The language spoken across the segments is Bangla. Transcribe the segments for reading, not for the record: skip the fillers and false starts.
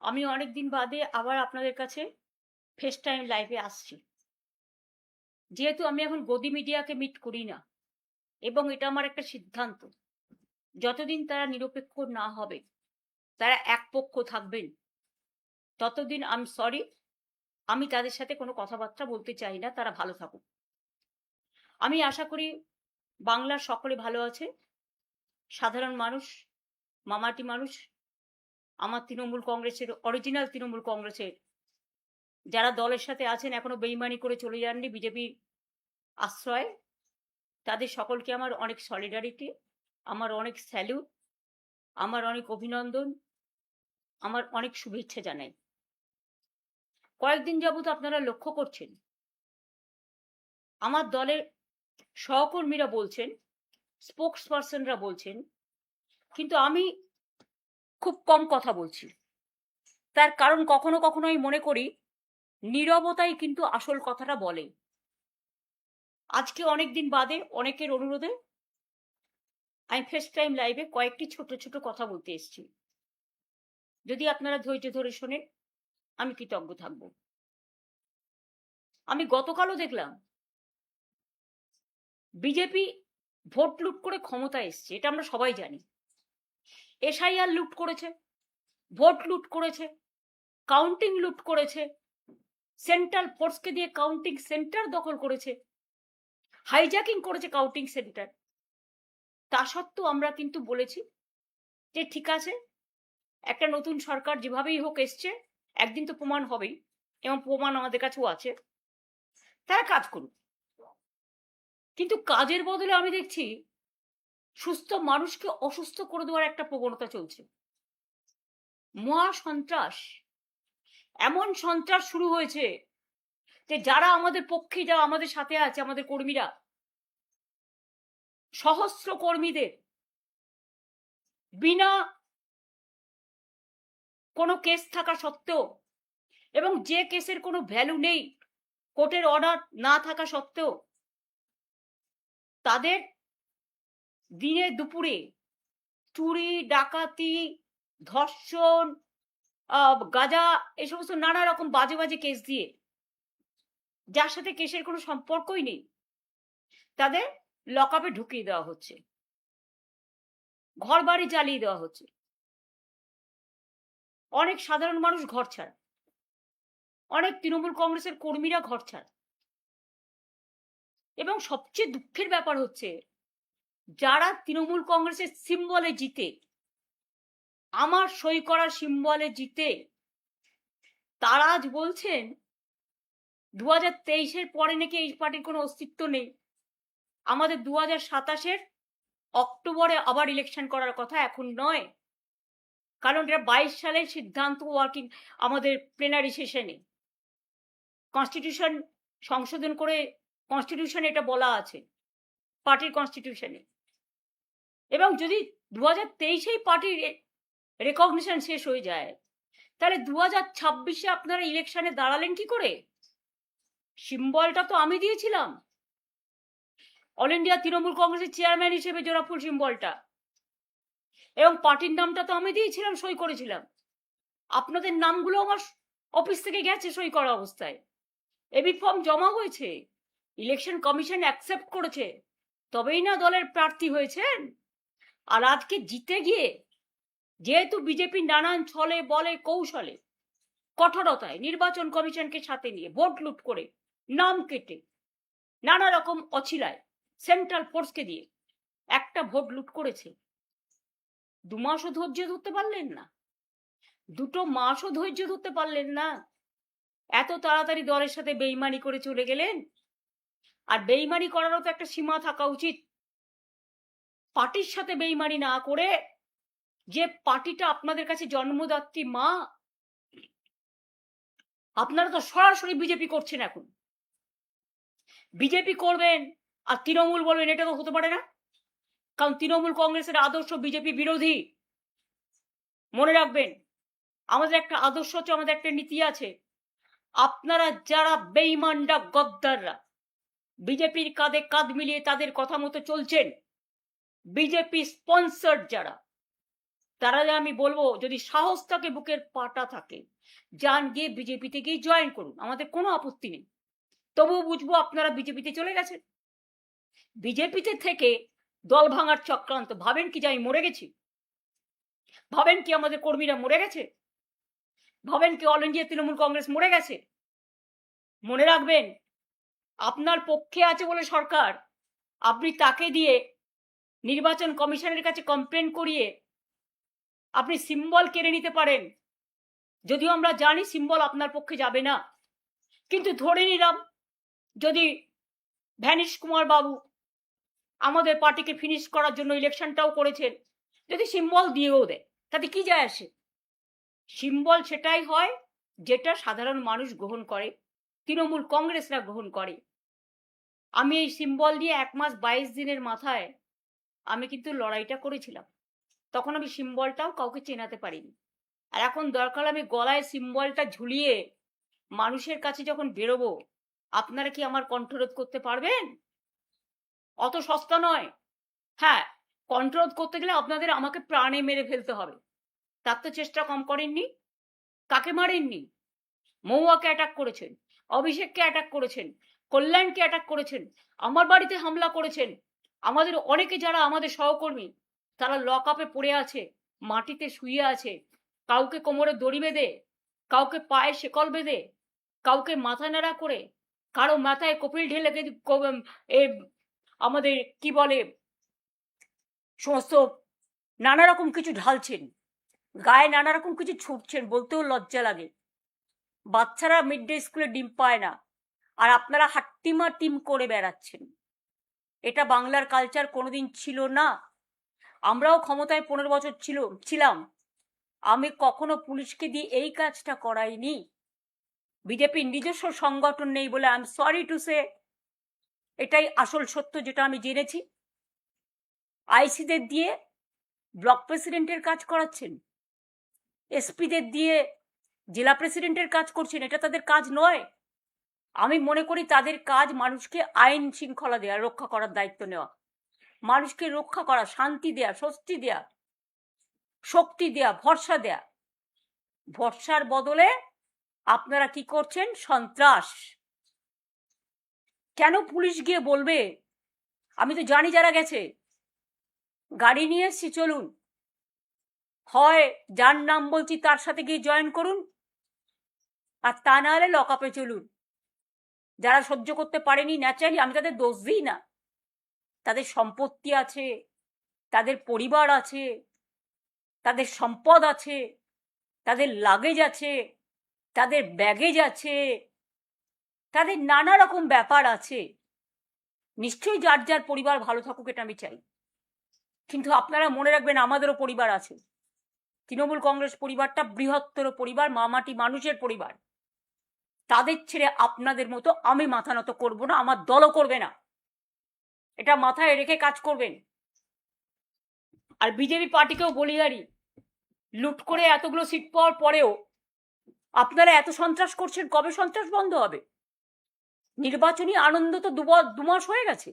আমি অনেকদিন বাদে আবার আপনাদের কাছে ফেস টাইম লাইভে আসছি। যেহেতু আমি এখন গদি মিডিয়াকে মিট করি না এবং এটা আমার একটা সিদ্ধান্ত। যতদিন তারা নিরপেক্ষ না হবে, তারা একপক্ষ থাকবেন, ততদিন সরি, আমি তাদের সাথে কোনো কথাবার্তা বলতে চাই না, তারা ভালো থাকুক। আমি আশা করি বাংলার সকলে ভালো আছে। সাধারণ মানুষ, মামাটি মানুষ, আমার তৃণমূল কংগ্রেসের, অরিজিনাল তৃণমূল কংগ্রেসের যারা দলের সাথে আছেন, এখনো বেইমানি করে চলে যাননি বিজেপির আশ্রয়, তাদের সকলকে আমার অনেক সলিডারিটি, আমার অনেক স্যালুট, আমার অনেক অভিনন্দন, আমার অনেক শুভেচ্ছা জানাই। কয়েকদিন যাবত আপনারা লক্ষ্য করছেন আমার দলের সহকর্মীরা বলছেন, স্পোকস পার্সনরা বলছেন, কিন্তু আমি খুব কম কথা বলছি। তার কারণ কখনো কখনো আমি মনে করি নীরবতাই কিন্তু আসল কথাটা বলে। আজকে অনেকদিন বাদে অনেকের অনুরোধে আমি ফেস টাইম লাইভে কয়েকটি ছোট ছোট কথা বলতে এসেছি। যদি আপনারা ধৈর্য ধরে শোনেন, আমি কৃতজ্ঞ থাকব। আমি গতকালও দেখলাম বিজেপি ভোট লুট করে ক্ষমতায় এসছে, এটা আমরা সবাই জানি। এসআইআর লুট করেছে, ভোট লুট করেছে, কাউন্টিং লুট করেছে, সেন্ট্রাল ফোর্সকে দিয়ে কাউন্টিং সেন্টার দখল করেছে, হাইজ্যাকিং করেছে কাউন্টিং সেন্টার। তা সত্ত্বেও আমরা কিন্তু বলেছি যে ঠিক আছে, একটা নতুন সরকার যেভাবেই হোক এসছে, একদিন তো প্রমাণ হবেই, এবং প্রমাণ আমাদের কাছেও আছে, তারা কাজ করুক। কিন্তু কাজের বদলে আমি দেখছি সুস্থ মানুষকে অসুস্থ করে দেওয়ার একটা প্রবণতা চলছে। মহা সন্ত্রাস, এমন সন্ত্রাস শুরু হয়েছে যে যারা আমাদের পক্ষে, যারা আমাদের সাথে আছে, আমাদের কর্মীরা, সহস্র কর্মীদের বিনা কোনো কেস থাকা সত্ত্বেও, এবং যে কেসের কোনো ভ্যালু নেই, কোর্টের অর্ডার না থাকা সত্ত্বেও, তাদের দিনে দুপুরে চুরি, ডাকাতি, ধর্ষণ, গাঁজা, এই সমস্ত নানা রকম বাজে বাজে কেস দিয়ে, যার সাথে কেসের কোনো সম্পর্কই নেই, তাদের লকআপে ঢুকিয়ে দেওয়া হচ্ছে, ঘর বাড়ি জ্বালিয়ে দেওয়া হচ্ছে। অনেক সাধারণ মানুষ ঘর ছাড়া, অনেক তৃণমূল কংগ্রেসের কর্মীরা ঘর ছাড়া। এবং সবচেয়ে দুঃখের ব্যাপার হচ্ছে, যারা তৃণমূল কংগ্রেসের সিম্বলে জিতে, আমার সই করা সিম্বলে জিতে, তারা আজ বলছেন 2023-এর পরে নাকি এই পার্টির কোনো অস্তিত্ব নেই, আমাদের 2027-এর অক্টোবরে আবার ইলেকশন করার কথা, এখন নয়। কারণ এটা 22 সালের সিদ্ধান্ত, ওয়ার্কিং আমাদের প্লেনারি সেশনে কনস্টিটিউশন সংশোধন করে, কনস্টিটিউশনে এটা বলা আছে, পার্টির কনস্টিটিউশনে। এবং যদি 2023-এই পার্টির রেকগনিশন শেষ হয়ে যায়, তাহলে 2026-এ আপনারা ইলেকশনে দাঁড়ালেন কি করে? সিম্বলটা তো আমি দিয়েছিলাম, অল ইন্ডিয়া তৃণমূল কংগ্রেসের চেয়ারম্যান হিসেবে জোড়াফুল সিম্বলটা, এবং পার্টির নামটা তো আমি দিয়েছিলাম, সই করেছিলাম। আপনাদের নামগুলো আমার অফিস থেকে গেছে সই করা অবস্থায়, এবি ফর্ম জমা হয়েছে, ইলেকশন কমিশন অ্যাকসেপ্ট করেছে, তবেই না দলের প্রার্থী হয়েছেন। আর আজকে জিতে গিয়ে, যেহেতু বিজেপি নানান ছলে বলে কৌশলে, কঠোরতায়, নির্বাচন কমিশনকে সাথে নিয়ে ভোট লুট করে, নাম কেটে, নানা রকম অছিলায় সেন্ট্রাল ফোর্সকে দিয়ে একটা ভোট লুট করেছে, 2 মাসও ধৈর্য ধরতে পারলেন না, 2 মাসও ধৈর্য ধরতে পারলেন না, এত তাড়াতাড়ি দলের সাথে বেইমানি করে চলে গেলেন। আর বেইমানি করারও তো একটা সীমা থাকা উচিত। পার্টির সাথে বেইমানি না করে, যে পার্টিটা আপনাদের কাছে জন্মদাত্রী মা, আপনারা তো সরাসরি বিজেপি করছেন। এখন বিজেপি করবেন আর তৃণমূল বলবেন, এটা তো হতে পারে না, কারণ তৃণমূল কংগ্রেসের আদর্শ বিজেপি বিরোধী। মনে রাখবেন, আমাদের একটা আদর্শ আছে, আমাদের একটা নীতি আছে। আপনারা যারা বেইমানরা, গদ্দাররা, বিজেপির কাঁধে কাঁধ মিলিয়ে তাদের কথা মতো চলছেন, বিজেপি স্পন্সর যারা, তারা আমি বলবো যদি সাহস থাকে, বুকের পাটা থাকে, যান গিয়ে বিজেপিতে গিয়ে জয়েন করুন, আমাদের কোনো আপত্তি নেই। তবুও বুঝবো আপনারা বিজেপিতে চলে গেছেন। বিজেপিতে থেকে দল ভাঙার চক্রান্ত, ভাবেন কি যে আমি মরে গেছি? ভাবেন কি আমাদের কর্মীরা মরে গেছে? ভাবেন কি অল ইন্ডিয়া তৃণমূল কংগ্রেস মরে গেছে? মনে রাখবেন, আপনার পক্ষে আছে বলে সরকার, আপনি তাকে দিয়ে নির্বাচন কমিশনের কাছে কমপ্লেন করিয়ে আপনি সিম্বল কেড়ে নিতে পারেন। যদিও আমরা জানি সিম্বল আপনার পক্ষে যাবে না, কিন্তু ধরে নিলাম যদি ভ্যানিশ কুমার বাবু আমাদের পার্টিকে ফিনিশ করার জন্য ইলেকশনটাও করেছেন, যদি সিম্বল দিয়েও দেয় তাতে কি যায় আসে? সিম্বল সেটাই হয় যেটা সাধারণ মানুষ গ্রহণ করে, তৃণমূল কংগ্রেসরা গ্রহণ করে। আমি এই সিম্বল দিয়ে 1 মাস 22 দিনের মাথায় আমি কিন্তু লড়াইটা করেছিলাম। তখন আমি সিম্বলটাও কাউকে চেনাতে পারিনি। আর এখন দরকার আমি গলায় সিম্বলটা ঝুলিয়ে মানুষের কাছে যখন বেরোবো, আপনারা কি আমার কণ্ঠরোধ করতে পারবেন? অত সস্তা নয়। হ্যাঁ, কণ্ঠরোধ করতে গেলে আপনাদের আমাকে প্রাণে মেরে ফেলতে হবে। তার তো চেষ্টা কম করেননি। কাকে মারেননি? মহুয়াকে অ্যাটাক করেছেন, অভিষেককে অ্যাটাক করেছেন, কল্যাণকে অ্যাটাক করেছেন, আমার বাড়িতে হামলা করেছেন। আমাদের অনেকে যারা আমাদের সহকর্মী, তারা লক আপে পড়ে আছে, মাটিতে শুয়ে আছে। কাউকে কোমরে দড়ি বেঁধে, কাউকে পায়ে শেকল বেঁধে, কাউকে মাথা নেড়া করে, কারো মাথায় কপিল ঢেলে আমাদের কি বলে সমস্ত নানা রকম কিছু ঢালছেন, গায়ে নানা রকম কিছু ছুটছেন, বলতেও লজ্জা লাগে। বাচ্চারা মিড ডে স্কুলে ডিম পায় না, আর আপনারা হাট্টিমা টিম করে বেড়াচ্ছেন। এটা বাংলার কালচার কোনোদিন ছিল না। আমরাও ক্ষমতায় 15 বছর ছিলাম, আমি কখনো পুলিশকে দিয়ে এই কাজটা করাইনি। বিজেপির নিজস্ব সংগঠন নেই বলে I am sorry to say, এটাই আসল সত্য যেটা আমি জেনেছি। আইসিদের দিয়ে ব্লক প্রেসিডেন্টের কাজ করাচ্ছেন, এসপিদের দিয়ে জেলা প্রেসিডেন্টের কাজ করছেন। এটা তাদের কাজ নয়। আমি মনে করি তাদের কাজ মানুষকে আইন শৃঙ্খলা দেওয়া, রক্ষা করার দায়িত্ব নেওয়া, মানুষকে রক্ষা করা, শান্তি দেয়া, স্বস্তি দেয়া, শক্তি দেয়া, ভরসা দেয়া। ভরসার বদলে আপনারা কি করছেন? সন্ত্রাস। কেন পুলিশ গিয়ে বলবে? আমি তো জানি যারা গেছে, গাড়ি নিয়ে এসছি চলুন, হয় যার নাম বলছি তার সাথে গিয়ে জয়েন করুন, আর তা না হলে লক আপে চলুন। যারা সহ্য করতে পারেনি ন্যাচারালি, আমি তাদের দোষ দিই না। তাদের সম্পত্তি আছে, তাদের পরিবার আছে, তাদের সম্পদ আছে, তাদের লাগেজ আছে, তাদের ব্যাগেজ আছে, তাদের নানা রকম ব্যাপার আছে। নিশ্চয়ই যার যার পরিবার ভালো থাকুক, এটা আমি চাই। কিন্তু আপনারা মনে রাখবেন, আমাদেরও পরিবার আছে। তৃণমূল কংগ্রেস পরিবারটা বৃহত্তর পরিবার, মামাটি মানুষের পরিবার। তাদের ছেড়ে আপনাদের মতো আমি মাথা নত করবো না, আমার দলও করবে না। এটা মাথায় রেখে কাজ করবেন। আর বিজেপি পার্টিকেও বলি, লুট করে এতগুলো সিট পাওয়ার পরেও আপনারা এত সন্ত্রাস করছেন, কবে সন্ত্রাস বন্ধ হবে? নির্বাচনী আনন্দ তো 2 মাস হয়ে গেছে।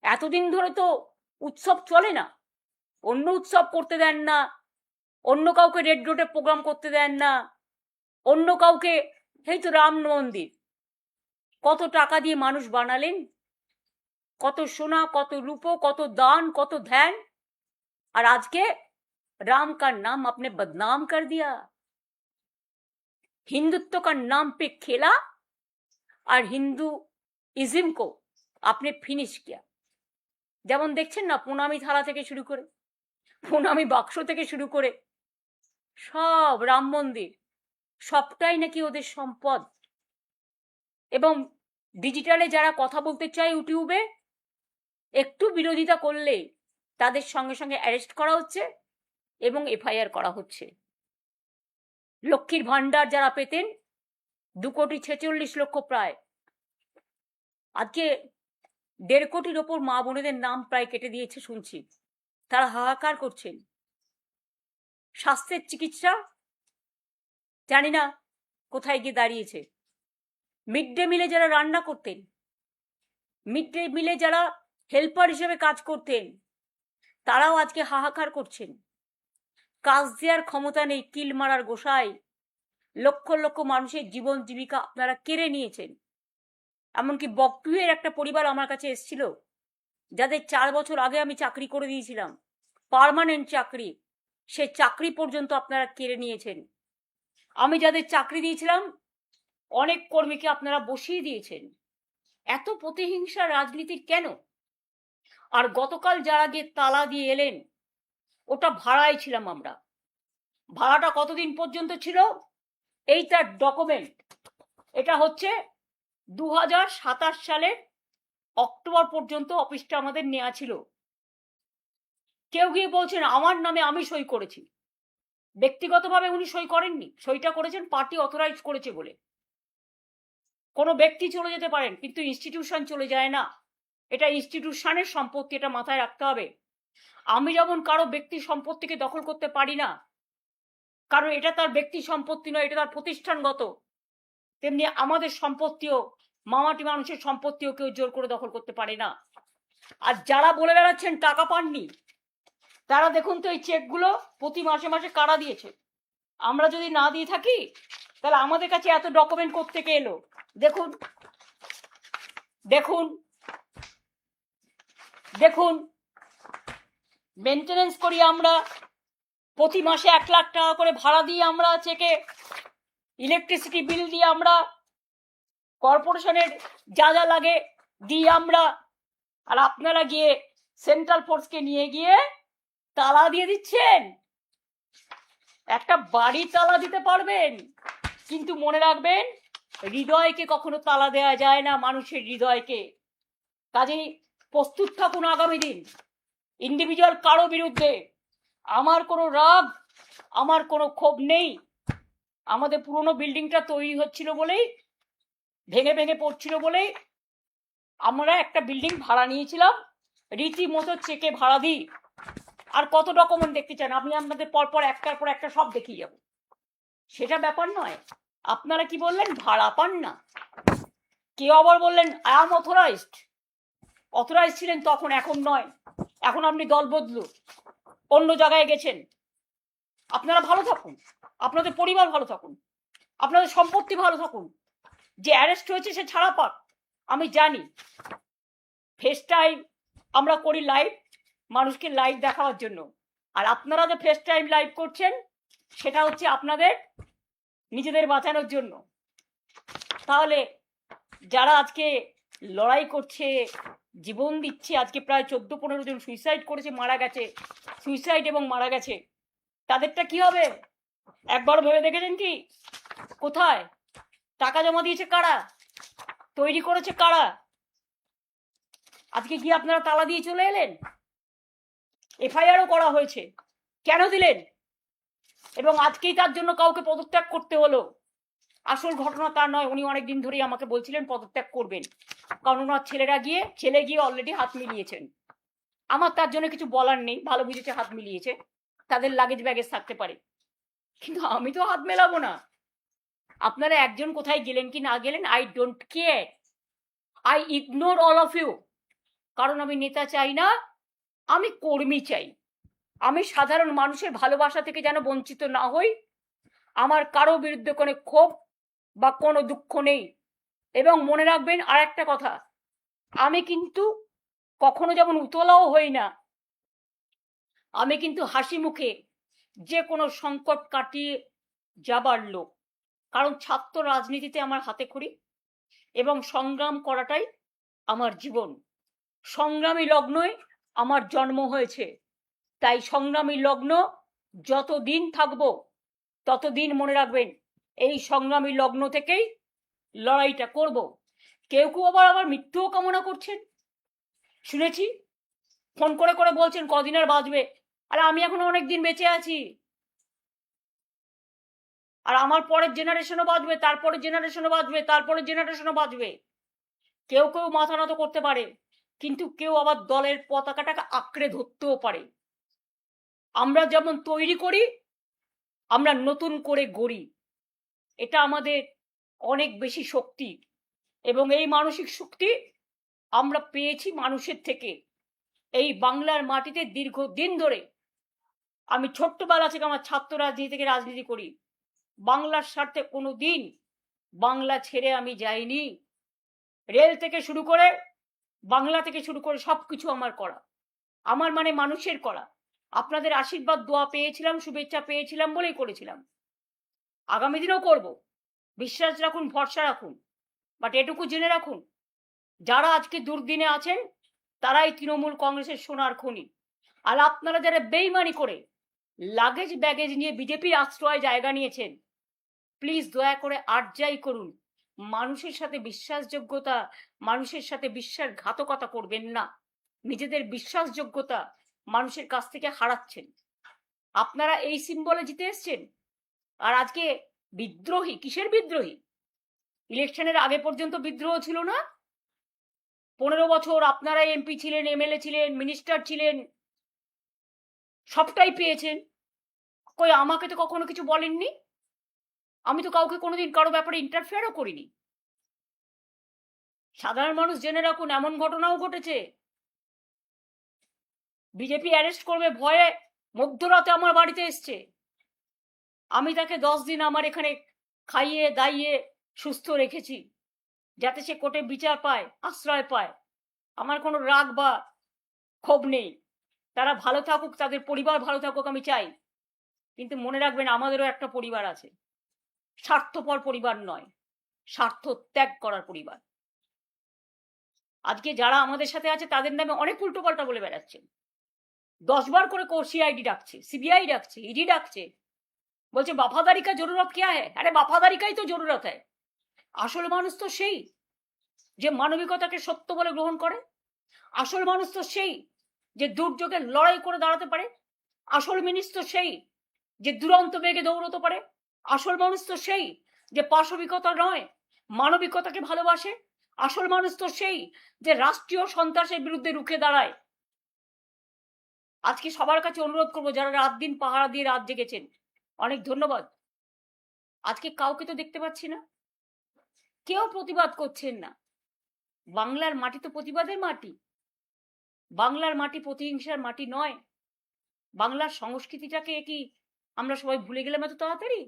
এতদিন ধরে তো উৎসব চলে না, অন্য উৎসব করতে দেন না, অন্য কাউকে রেড রোডে প্রোগ্রাম করতে দেন না, অন্য কাউকে, এই তো রাম মন্দির কত টাকা দিয়ে মানুষ বানালেন, কত সোনা, কত রূপো, কত দান, কত ধ্যান, আর আজকে राम का नाम आपने बदनाम कर दिया। हिंदुत्व का नाम पे खेला और हिंदुइज्म को आपने फिनिश किया। যেমন দেখছেন না, প্রণামী থালা থেকে শুরু করে, প্রণামী বাক্স থেকে শুরু করে সব, রাম মন্দির সবটাই নাকি ওদের সম্পদ। এবং ডিজিটালে যারা কথা বলতে চায় ইউটিউবে, একটু বিরোধিতা করলে তাদের সঙ্গে সঙ্গে অ্যারেস্ট করা হচ্ছে এবং এফআইআর করা হচ্ছে। লক্ষ্মীর ভান্ডার যারা পেতেন 2,46,00,000 প্রায়, আজকে 1.5 কোটির ওপর মা বোনেদের নাম প্রায় কেটে দিয়েছে শুনছি। তারা হাহাকার করছেন। স্বাস্থ্যের চিকিৎসা জানি না কোথায় গিয়ে দাঁড়িয়েছে। মিড ডে মিলে যারা রান্না করতেন, মিড ডে মিলে যারা হেল্পার হিসেবে কাজ করতেন, তারাও আজকে হাহাকার করছেন। কাজ দেওয়ার ক্ষমতা নেই, কিল মারার গোসাই। লক্ষ লক্ষ মানুষের জীবন জীবিকা আপনারা কেড়ে নিয়েছেন। এমনকি বকটুয়ের একটা পরিবার আমার কাছে এসেছিল, যাদের 4 বছর আগে আমি চাকরি করে দিয়েছিলাম, পার্মানেন্ট চাকরি, সে চাকরি পর্যন্ত আপনারা কেড়ে নিয়েছেন। আমি যাদের চাকরি দিয়েছিলাম অনেক কর্মীকে আপনারা বসিয়ে দিয়েছেন। এত প্রতিহিংসা রাজনীতি কেন? আর গতকাল যারা গিয়ে তালা দিয়ে এলেন, ওটা ভাড়ায় ছিলাম আমরা। ভাড়াটা কতদিন পর্যন্ত ছিল? এই তার ডকুমেন্ট। এটা হচ্ছে 2027 সালের অক্টোবর পর্যন্ত অফিসটা আমাদের নেওয়া ছিল। কেউ গিয়ে বলছেন আমার নামে আমি সই করেছি। ব্যক্তিগতভাবে উনি সই করেননি, সইটা করেছেন পার্টি অথরাইজ করেছে বলে। কোনো ব্যক্তি চলে যেতে পারেন, কিন্তু ইনস্টিটিউশন চলে যায় না। এটা ইনস্টিটিউশনের সম্পত্তি, এটা মাথায় রাখতে হবে। আমি যেমন কারো ব্যক্তি সম্পত্তিকে দখল করতে পারি না, কারণ এটা তার ব্যক্তি সম্পত্তি নয়, এটা তার প্রতিষ্ঠানগত, তেমনি আমাদের সম্পত্তিও, মামাটি মানুষের সম্পত্তিও কেউ জোর করে দখল করতে পারে না। আর যারা বলে বেড়াচ্ছেন টাকা পাননি, তারা দেখুন তো এই চেকগুলো প্রতি মাসে মাসে কারা দিয়েছে। আমরা যদি না দিয়ে থাকি তাহলে আমাদের কাছে এত ডকুমেন্ট কোত্থেকে এলো? দেখুন দেখুন দেখুন, মেনটেনেন্স করি আমরা, প্রতি মাসে 1 লাখ টাকা করে ভাড়া দিয়ে আমরা চেকে, ইলেকট্রিসিটি বিল দিয়ে আমরা, কর্পোরেশনের যা যা লাগে দিই আমরা। আর আপনারা গিয়ে সেন্ট্রাল ফোর্সকে নিয়ে গিয়ে তালা দিয়ে দিচ্ছেন। একটা বাড়ি তালা দিতে পারবেন, কিন্তু মনে রাখবেন হৃদয়কে কখনো তালা দেওয়া যায় না, মানুষের হৃদয়কে। কাজেই প্রস্তুত থাকুন আগামী দিন ইন্ডিভিজুয়াল কারো বিরুদ্ধে। আমার কোনো রাগ, আমার কোনো ক্ষোভ নেই। আমাদের পুরনো বিল্ডিংটা তৈরি হচ্ছিল বলেই, ভেঙে ভেঙে পড়ছিল বলেই আমরা একটা বিল্ডিং ভাড়া নিয়েছিলাম, রীতিমতো চেকে ভাড়া দিই। আর কত ডকুমেন্ট দেখতে চান? আমি আপনাদের পরপর একটার পর একটা সব দেখিয়ে যাব, সেটা ব্যাপার নয়। আপনারা কি বললেন? ভাড়া পান না। কেউ আবার বললেন আই এম অথরাইজড। অথরাইজ ছিলেন তখন, এখন নয়। এখন আপনি দল বদলু, অন্য জায়গায় গেছেন। আপনারা ভালো থাকুন, আপনাদের পরিবার ভালো থাকুন, আপনাদের সম্পত্তি ভালো থাকুন। যে অ্যারেস্ট হয়েছে সে ছাড়া পাক। আমি জানি ফেস টাইম আমরা করি লাইভ, মানুষকে লাইভ দেখাবার জন্য। আর আপনারা যে ফেস টাইম লাইভ করছেন সেটা হচ্ছে আপনাদের নিজেদের বাঁচানোর জন্য। তাহলে যারা আজকে লড়াই করছে, জীবন দিচ্ছে, আজকে প্রায় 14-15 জন সুইসাইড করেছে, মারা গেছে, সুইসাইড এবং মারা গেছে, তাদেরটা কি হবে? একবার ভেবে দেখেছেন কি? কোথায় টাকা জমা দিয়েছে কারা? তৈরি করেছে কারা? আজকে কি আপনারা তালা দিয়ে চলে এলেন? এফআইআরও করা হয়েছে, কেন দিলেন? এবং আজকেই তার জন্য কাউকে পদত্যাগ করতে হলো। আসল ঘটনা তা নয়। উনি অনেকদিন ধরেই আমাকে বলছিলেন পদত্যাগ করবেন, কারণ ওনার ছেলে গিয়ে অলরেডি হাত মিলিয়েছেন। আমার তার জন্য কিছু বলার নেই, ভালো বুঝেছে হাত মিলিয়েছে, তাদের লাগেজ ব্যাগেজ থাকতে পারে, কিন্তু আমি তো হাত মেলাবো না। আপনারা একজন কোথায় গেলেন কি না গেলেন, I don't care, I ignore all of you. কারণ আমি নেতা চাই না, আমি কর্মী চাই। আমি সাধারণ মানুষের ভালোবাসা থেকে যেন বঞ্চিত না হই। আমার কারো বিরুদ্ধে কোনো ক্ষোভ বা কোনো দুঃখ নেই। এবং মনে রাখবেন আর একটা কথা, আমি কিন্তু কখনো যেমন উতলাও হই না, আমি কিন্তু হাসি মুখে যে কোনো সংকট কাটিয়ে যাবার লোক। কারণ ছাত্র রাজনীতিতে আমার হাতে খড়ি এবং সংগ্রাম করাটাই আমার জীবন। সংগ্রামী লগ্নে আমার জন্ম হয়েছে, তাই সংগ্রামী লগ্ন যতদিন থাকবো ততদিন মনে রাখবেন এই সংগ্রামী লগ্ন থেকেই লড়াইটা করব। কেউ কেউ আবার মৃত্যুও কামনা করছেন, শুনেছি ফোন করে করে বলছেন কদিন আর বাঁচবে। আরে আমি এখনো অনেক দিন বেঁচে আছি, আর আমার পরের জেনারেশনও বাঁচবে, তারপরের জেনারেশনও বাঁচবে, তারপরের জেনারেশনও বাঁচবে। কেউ কেউ মাথা নত করতে পারে, কিন্তু কেউ আবার দলের পতাকাটাকে আঁকড়ে ধরতেও পারে। আমরা যেমন তৈরি করি, আমরা নতুন করে গড়ি, এটা আমাদের অনেক বেশি শক্তি। এবং এই মানসিক শক্তি আমরা পেয়েছি মানুষের থেকে। এই বাংলার মাটিতে দীর্ঘদিন ধরে আমি ছোট্টবেলা থেকে আমার ছাত্র রাজনীতি থেকে রাজনীতি করি, বাংলার স্বার্থে কোনোদিন বাংলা ছেড়ে আমি যাইনি। রেল থেকে শুরু করে বাংলা থেকে শুরু করে সবকিছু আমার করা, আমার মানে মানুষের করা। আপনাদের আশীর্বাদ দোয়া পেয়েছিলাম, শুভেচ্ছা পেয়েছিলাম বলেই করেছিলাম, আগামী দিনেও করব। বিশ্বাস রাখুন, ভরসা রাখুন। বাট এটুকু জেনে রাখুন, যারা আজকে দুর্দিনে আছেন তারাই তৃণমূল কংগ্রেসের সোনার খনি। আর আপনারা যারা বেইমানি করে লাগেজ ব্যাগেজ নিয়ে বিজেপির আশ্রয় জায়গা নিয়েছেন, প্লিজ দয়া করে আর যাই করুন, মানুষের সাথে বিশ্বাসযোগ্যতা, মানুষের সাথে বিশ্বাসঘাতকতা করবেন না। নিজেদের বিশ্বাসযোগ্যতা মানুষের কাছ থেকে হারাচ্ছেন। আপনারা এই সিম্বলে জিতে এসছেন, আর আজকে বিদ্রোহী। কিসের বিদ্রোহী? ইলেকশনের আগে পর্যন্ত বিদ্রোহ ছিল না? 15 বছর আপনারা এমপি ছিলেন, এমএলএ ছিলেন, মিনিস্টার ছিলেন, সবটাই পেয়েছেন। কই আমাকে তো কখনো কিছু বলেননি। আমি তো কাউকে কোনোদিন কারো ব্যাপারে ইন্টারফেয়ারও করিনি। সাধারণ মানুষ জেনে রাখুন, এমন ঘটনাও ঘটেছে, বিজেপি অ্যারেস্ট করবে ভয়ে মধ্যরাতে আমার বাড়িতে এসছে। আমি তাকে 10 দিন আমার এখানে খাইয়ে দাইয়ে সুস্থ রেখেছি, যাতে সে কোর্টে বিচার পায়, আশ্রয় পায়। আমার কোনো রাগ বা ক্ষোভ নেই, তারা ভালো থাকুক, তাদের পরিবার ভালো থাকুক, আমি চাই। কিন্তু মনে রাখবেন, আমাদেরও একটা পরিবার আছে, স্বার্থপর পরিবার নয়, স্বার্থ ত্যাগ করার পরিবার। আজকে যারা আমাদের সাথে আছে তাদের নামে অনেক উল্টোপাল্টা বলে বেড়াচ্ছেন। 10 বার করে সিআইডি ডাকছে, সিবিআই ডাকছে, ইডি ডাকছে, বলছে वफादारी का जरूरत क्या है। আরে वफादारी का ही तो जरूरत है। আসল মানুষ তো সেই যে মানবিকতাকে সত্য বলে গ্রহণ করে। আসল মানুষ তো সেই যে দুর্যোগে লড়াই করে দাঁড়াতে পারে। আসল মানুষ তো সেই যে দুরন্ত বেগে দৌড়তে পারে। আসল মানুষ তো সেই যে পাশবিকতা নয়, মানবিকতাকে ভালোবাসে। আসল মানুষ তো সেই যে রাষ্ট্রীয় সন্ত্রাসের বিরুদ্ধে রুখে দাঁড়ায়। আজকে সবার কাছে অনুরোধ করবো, যারা রাত দিন পাহারা দিয়ে রাত জেগেছেন, অনেক ধন্যবাদ। আজকে কাউকে তো দেখতে পাচ্ছি না, কেউ প্রতিবাদ করছেন না। বাংলার মাটি তো প্রতিবাদের মাটি। বাংলার মাটি প্রতিহিংসার মাটি নয়। বাংলার সংস্কৃতিটাকে কি আমরা সবাই ভুলে গেলাম এত তাড়াতাড়ি?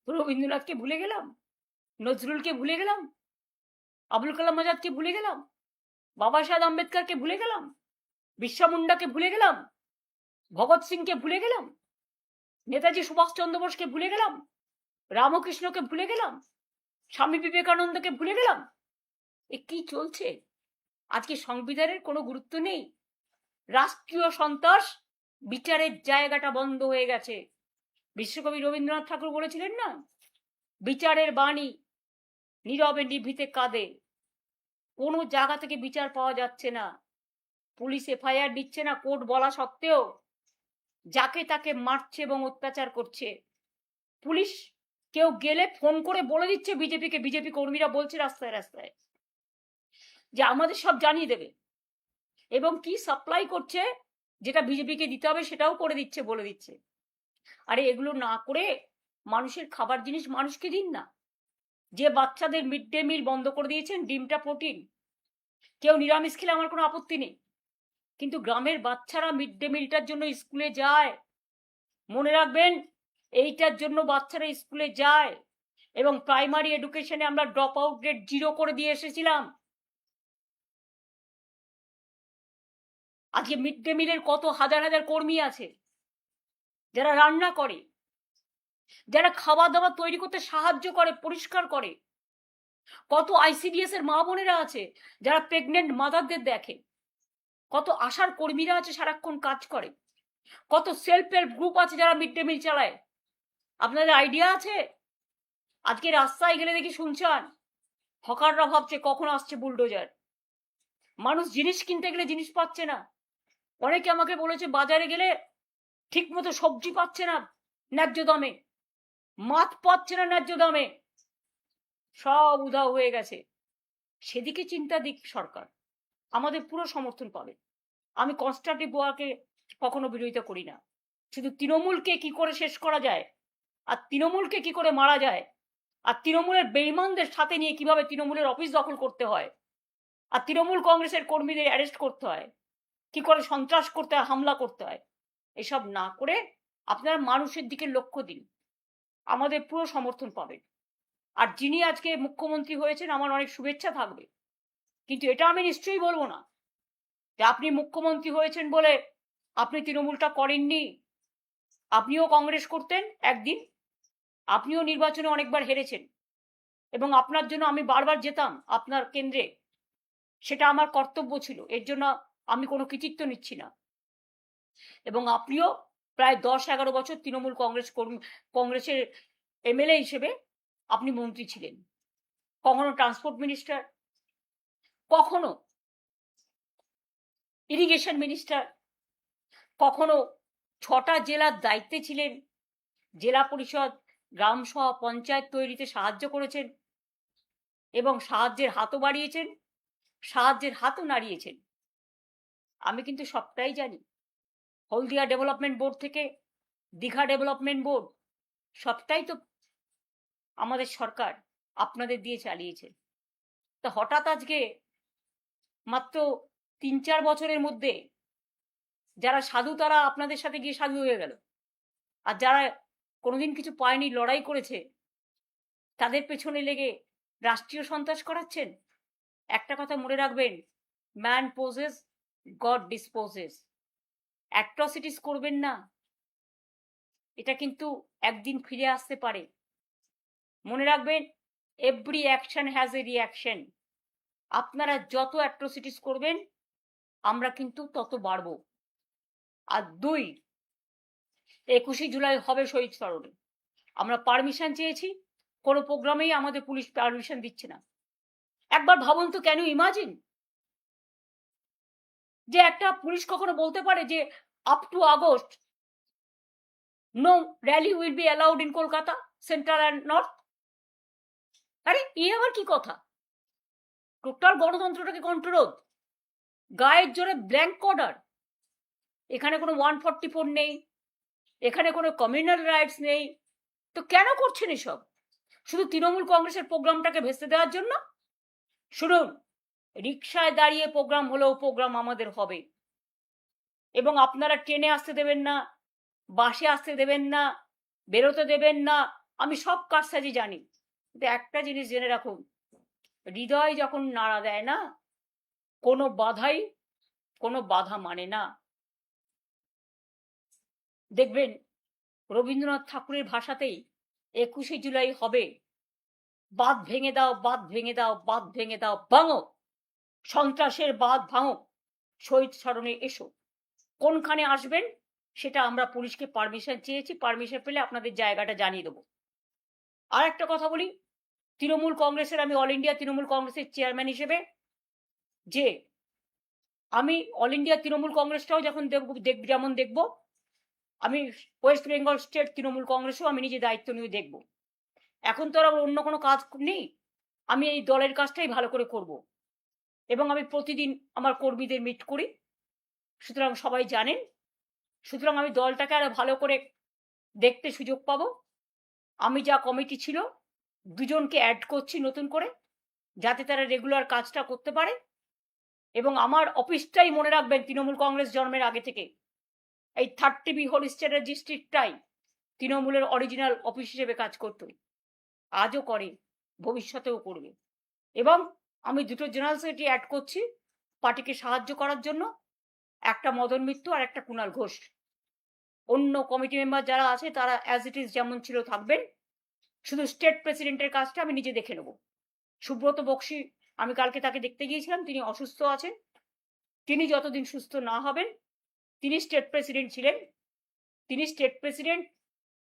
রবীন্দ্রনাথকে ভুলে গেলাম, নজরুলকে ভুলে গেলাম, আবুল কালাম আজাদকে ভুলে গেলাম, বাবা সাহেব আম্বেদকরকে ভুলে গেলাম, বিরসা মুন্ডাকে ভুলে গেলাম, ভগৎ সিংকে ভুলে গেলাম, নেতাজি সুভাষচন্দ্র বোসকে ভুলে গেলাম, রামকৃষ্ণকে ভুলে গেলাম, স্বামী বিবেকানন্দকে ভুলে গেলাম। এ কি চলছে? আজকে সংবিধানের কোনো গুরুত্ব নেই। রাষ্ট্রীয় সন্ত্রাস, বিচারের জায়গাটা বন্ধ হয়ে গেছে। বিশ্বকবি রবীন্দ্রনাথ ঠাকুর বলেছিলেন না, বিচারের বাণী নীরবে নিভৃতে কাঁদে। কোনো জায়গা থেকে বিচার পাওয়া যাচ্ছে না, পুলিশ এফআইআর দিচ্ছে না কোর্ট বলা সত্ত্বেও, যাকে তাকে মারছে এবং অত্যাচার করছে। পুলিশ কেউ গেলে ফোন করে বলে দিচ্ছে বিজেপিকে, বিজেপি কর্মীরা বলছে রাস্তায় রাস্তায় যে আমাদের সব জানিয়ে দেবে, এবং কি সাপ্লাই করছে যেটা বিজেপিকে দিতে হবে সেটাও করে দিচ্ছে, বলে দিচ্ছে। আরে এগুলো না করে মানুষের খাবার জিনিস মানুষকে দিন না। যে বাচ্চাদের মিড ডে মিল বন্ধ করে দিয়েছেন, ডিমটা প্রোটিন, কেউ নিরামিষ খেলে আমার কোনো আপত্তি নেই, কিন্তু গ্রামের বাচ্চারা মিড ডে মিলটার জন্য স্কুলে যায়। মনে রাখবেন, এইটার জন্য বাচ্চারা স্কুলে যায়। এবং প্রাইমারি এডুকেশনে আমরা ড্রপ আউট রেট 0 করে দিয়ে এসেছিলাম। আজকে মিড ডে মিলের কত হাজার হাজার কর্মী আছে যারা রান্না করে, যারা খাওয়া দাওয়া তৈরি করতে সাহায্য করে, পরিষ্কার করে। কত আইসিডিএস এর মা বোনেরা আছে যারা প্রেগনেন্ট মাদারদের দেখে। কত আশার কর্মীরা আছে সারাক্ষণ কাজ করে। কত সেলফ হেল্প গ্রুপ আছে যারা মিড ডে মিল চালায়। আপনাদের আইডিয়া আছে? আজকে রাস্তায় গেলে দেখি শুনছেন হকাররা ভাবছে কখন আসছে বুলডোজার। মানুষ জিনিস কিনতে গেলে জিনিস পাচ্ছে না। অনেকে আমাকে বলেছে বাজারে গেলে ঠিক মতো সবজি পাচ্ছে না ন্যায্য দামে, মাছ পাচ্ছে না ন্যায্য দামে, সব উধাও হয়ে গেছে। সেদিকে চিন্তা দিক সরকার, আমাদের পুরো সমর্থন পাবে। আমি কনস্ট্রাকটিভ ওয়ার্কে কখনো বিরোধিতা করি না। শুধু তৃণমূলকে কি করে শেষ করা যায়, আর তৃণমূলকে কি করে মারা যায়, আর তৃণমূলের বেঈমানদের সাথে নিয়ে কিভাবে তৃণমূলের অফিস দখল করতে হয়, আর তৃণমূল কংগ্রেসের কর্মীদের অ্যারেস্ট করতে হয়, কি করে সন্ত্রাস করতে হয়, হামলা করতে হয়, এসব না করে আপনারা মানুষের দিকে লক্ষ্য দিন, আমাদের পুরো সমর্থন পাবেন। আর যিনি আজকে মুখ্যমন্ত্রী হয়েছেন আমার অনেক শুভেচ্ছা থাকবে, কিন্তু এটা আমি নিশ্চয়ই বলবো না যে আপনি মুখ্যমন্ত্রী হয়েছেন বলে আপনি তৃণমূলটা করেননি। আপনিও কংগ্রেস করতেন একদিন, আপনিও নির্বাচনে অনেকবার হেরেছেন এবং আপনার জন্য আমি বারবার যেতাম আপনার কেন্দ্রে, সেটা আমার কর্তব্য ছিল, এর জন্য আমি কোনো কৃতিত্ব নিচ্ছি না। এবং আপনিও প্রায় 10-11 বছর তৃণমূল কংগ্রেসের এমএলএ হিসেবে আপনি মন্ত্রী ছিলেন, কখনো ট্রান্সপোর্ট মিনিস্টার, কখনো ইরিগেশন মিনিস্টার, কখনো 6টা জেলার দায়িত্বে ছিলেন, জেলা পরিষদ, গ্রাম সভা, পঞ্চায়েত তৈরিতে সাহায্য করেছেন এবং সাহায্যের হাতও বাড়িয়েছেন, সাহায্যের হাতও নাড়িয়েছেন। আমি কিন্তু সবটাই জানি। হলদিয়া ডেভেলপমেন্ট বোর্ড থেকে দীঘা ডেভেলপমেন্ট বোর্ড, সবটাই তো আমাদের সরকার আপনাদের দিয়ে চালিয়েছে। তা হঠাৎ আজকে মাত্র 3-4 বছরের মধ্যে যারা সাধু তারা আপনাদের সাথে গিয়ে সাধু হয়ে গেল, আর যারা কোনোদিন কিছু পায়নি, লড়াই করেছে, তাদের পেছনে লেগে রাষ্ট্রীয় সন্ত্রাস করাচ্ছেন। একটা কথা মনে রাখবেন, man poses, god disposes. Atrocities করবেন না, এটা কিন্তু একদিন ফিরে আসতে পারে। মনে রাখবেন, every action has a reaction. আপনারা যত অ্যাট্রসিটিস করবেন আমরা কিন্তু তত বাড়ব। আর 2, 21শে জুলাই হবে শহীদ স্মরণে। আমরা পারমিশন চেয়েছি, কোনো প্রোগ্রামেই আমাদের পুলিশ পারমিশন দিচ্ছে না। একবার ভাবুন তো, কেন ইমাজিন যে একটা পুলিশ কখনো বলতে পারে যে up to August no rally will be allowed in Kolkata central and north. আরে এ আবার কি কথা? টোটাল গণতন্ত্রটাকে কন্ট্রোল, গায়ের জোরে ব্ল্যাঙ্ক অর্ডার। এখানে কোনো 144 নেই, এখানে কোনো কমিউনাল রাইটস নেই, তো কেন করছেন এসব? শুধু তৃণমূল কংগ্রেসের প্রোগ্রামটাকে ভেস্তে দেওয়ার জন্য? শুনুন, রিকশায় দাঁড়িয়ে প্রোগ্রাম হলেও প্রোগ্রাম আমাদের হবে, এবং আপনারা ট্রেনে আসতে দেবেন না, বাসে আসতে দেবেন না, বেরোতে দেবেন না, আমি সব কারসাজি জানি। কিন্তু একটা জিনিস জেনে রাখুন, হৃদয় যখন নাড়া দেয় না, কোনো বাধাই কোনো বাধা মানে না। দেখবেন রবীন্দ্রনাথ ঠাকুরের ভাষাতেই 21শে জুলাই হবে, বাঁধ ভেঙে দাও, বাঁধ ভেঙে দাও, বাঁধ ভেঙে দাও, ভাঙো সন্ত্রাসের বাঁধ ভাঙো, শহীদ স্মরণে এসো। কোনখানে আসবেন সেটা আমরা পুলিশকে পারমিশন চেয়েছি, পারমিশন পেলে আপনাদের জায়গাটা জানিয়ে দেবো। আর একটা কথা বলি, তৃণমূল কংগ্রেসের, আমি অল ইন্ডিয়া তৃণমূল কংগ্রেসের চেয়ারম্যান হিসেবে, যে আমি অল ইন্ডিয়া তৃণমূল কংগ্রেসটাও যখন যেমন দেখব, আমি ওয়েস্ট বেঙ্গল স্টেট তৃণমূল কংগ্রেসও আমি নিজে দায়িত্ব নিয়ে দেখব। এখন তো আর অন্য কোনো কাজ নেই, আমি এই দলের কাজটাই ভালো করে করব এবং আমি প্রতিদিন আমার কর্মীদের মিট করি, সুতরাং সবাই জানেন। সুতরাং আমি দলটাকে আরো ভালো করে দেখতে সুযোগ পাবো। আমি যা কমিটি ছিল 2 জনকে অ্যাড করছি নতুন করে, যাতে তারা রেগুলার কাজটা করতে পারে। এবং আমার অফিসটাই মনে রাখবেন, তৃণমূল কংগ্রেস জন্মের আগে থেকে এই 30B হোল স্টেটের ডিস্ট্রিক্টটাই তৃণমূলের অরিজিনাল অফিস হিসেবে কাজ করত, আজও করে, ভবিষ্যতেও করবে। এবং আমি 2টো জেনারেল সেক্রেটারি অ্যাড করছি পার্টিকে সাহায্য করার জন্য, একটা মদন মিত্র আর একটা কুণাল ঘোষ। অন্য কমিটি মেম্বার যারা আছে তারা অ্যাজ ইট ইজ যেমন ছিল থাকবেন, শুধু স্টেট প্রেসিডেন্টের কাজটা আমি নিজে দেখে নেব। সুব্রত বক্সি, আমি কালকে তাকে দেখতে গিয়েছিলাম, তিনি অসুস্থ আছেন, তিনি যতদিন সুস্থ না হবেন, তিনি স্টেট প্রেসিডেন্ট ছিলেন, তিনি স্টেট প্রেসিডেন্ট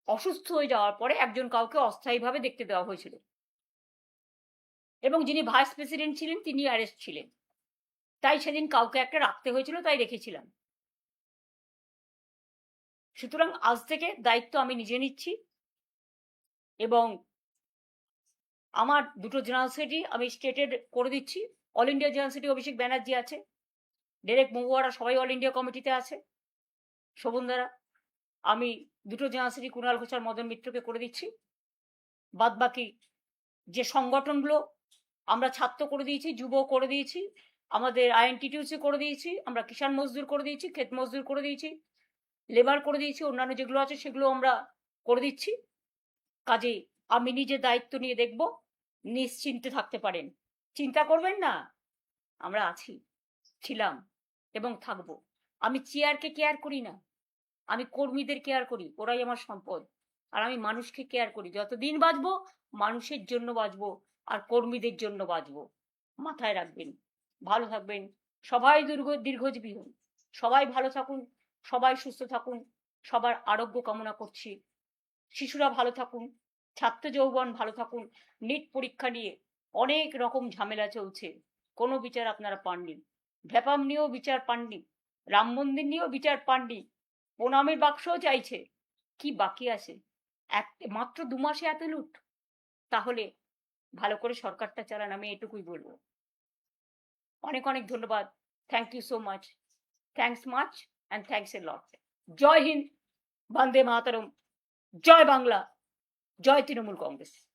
অসুস্থ হয়ে যাওয়ার পরে একজন কাউকে অস্থায়ীভাবে দেখতে দেওয়া হয়েছিল, এবং যিনি ভাইস প্রেসিডেন্ট ছিলেন তিনি অ্যারেস্ট ছিলেন, তাই সেদিন কাউকে একটা রাখতে হয়েছিল, তাই রেখেছিলাম। সুতরাং আজ থেকে দায়িত্ব আমি নিজে নিচ্ছি এবং আমার 2টো জেনারেল সেক্রেটারি আমি স্টেটের করে দিচ্ছি। All India general secretary Abhishek Banerjee আছে, ডেরেক মহুয়ারা সবাই অল ইন্ডিয়া কমিটিতে আছে, শোভন দ্বারা। আমি 2টো জেনারেল সেক্রেটারি কুণাল ঘোষ আর মদন মিত্রকে করে দিচ্ছি। বাদ বাকি যে সংগঠনগুলো আমরা ছাত্র করে দিয়েছি, যুব করে দিয়েছি, আমাদের আইএনটিটিউসি করে দিয়েছি, আমরা কিষাণ মজদুর করে দিয়েছি, ক্ষেত মজদুর করে দিয়েছি, লেবার করে দিয়েছি, অন্যান্য যেগুলো আছে সেগুলো আমরা করে দিচ্ছি। কাজেই আমি নিজে দায়িত্ব নিয়ে দেখব, নিশ্চিন্তে থাকতে পারেন। চিন্তা করবেন না, আমরা আছি, ছিলাম এবং থাকবো। আমি চেয়ারকে কেয়ার করি না। আমি কর্মীদের কেয়ার করি, ওরাই আমার সম্পদ। আর আমি মানুষকে কেয়ার করি। যতদিন বাঁচবো, মানুষের জন্য বাঁচবো আর কর্মীদের জন্য বাঁচবো। মাথায় রাখবেন। ভালো থাকবেন। সবাই দীর্ঘজীবী হন। সবাই ভালো থাকুন, সবাই সুস্থ থাকুন। সবার আরোগ্য কামনা করছি। শিশুরা ভালো থাকুন, ছাত্র যৌবন ভালো থাকুন। নিট পরীক্ষা নিয়ে অনেক রকম ঝামেলা চলছে। কোনো বিচার আপনারা পাননি। ভ্যাপাম নিয়েও বিচার পাননি। রাম মন্দির নিয়েও বিচার পাননি। প্রণামের বাক্সও চাইছে। কি বাকি আছে? মাত্র ২ মাসে এত লুট? তাহলে ভালো করে সরকারটা চালান, আমি এটুকুই বলবো। অনেক অনেক ধন্যবাদ। Thank you so much. Thanks much and thanks a lot. Jai Hind, Bande Mataram, Joy Bangla, Joy Trinamool Congress.